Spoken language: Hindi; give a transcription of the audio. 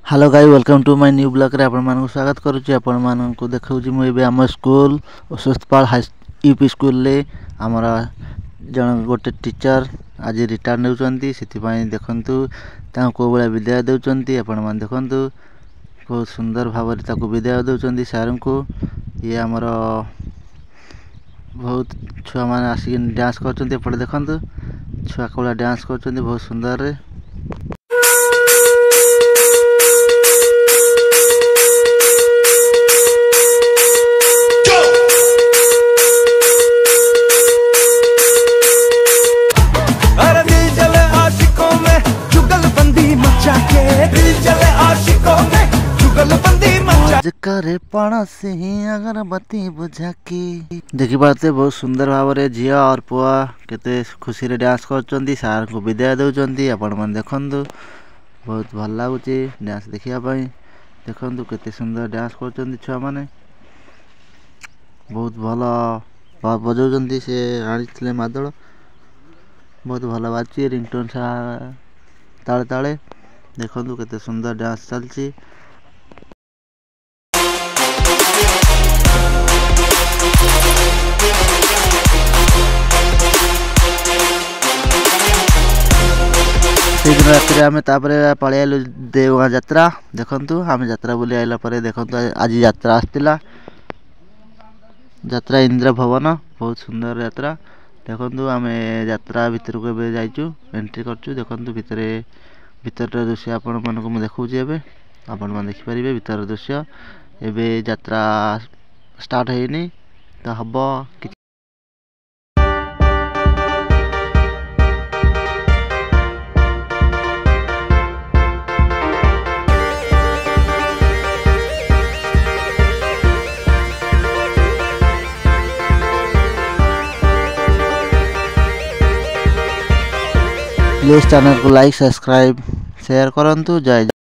Hello guys welcome to my new blog रे आपण मानक स्वागत करूची आपण मानक को देखाउची मु एबे हम स्कूल सुस्तपाल हाई यूपी स्कूल ले हमरा जन गोटे टीचर आज रिटायर नेउचंती सेति पई देखंतु ता को बेला विदाय देउचंती आपण मान देखंतु बहुत सुंदर भाव रे ताको विदाय देउचंती सर को ये हमरा बहुत छुआ मान आसी डांस करचंती पड़े देखंतु छुआ कोला डांस करचंती बहुत सुंदर रे करे पण से अगरबत्ती बुझा के देखि पाते बहुत सुंदर भाव रे झिया और पुआ केते खुशी रे डांस करचंती सार को विदाय देउचंती आपण मन देखंतु बहुत भल लागुची डांस देखिया पई देखंतु केते सुंदर डांस करचंती छुआ माने बहुत भल बजौचंती से आनिथिले मादळ बहुत भल बाची रिंगटोन सा ताळे ताळे देखंतु केते सुंदर डांस चलची रात्रि आम पलैलु देवगाँ यात्रा देखंतु आम यात्रा बुली आइला परे देखंतु आज यात्रा आसतिला यात्रा इंद्र भवन बहुत सुंदर यात्रा देखंतु आम यात्रा भीतर को एबे जाइचु एंट्री करचु देखंतु भीतर दृश्य आपण मानको मु देखौची एबे आपण मान देखि परिबे भीतर दृश्य एबे यात्रा स्टार्ट हेइनी त हबो प्लीज चैनल को लाइक सब्सक्राइब शेयर करंतु जय।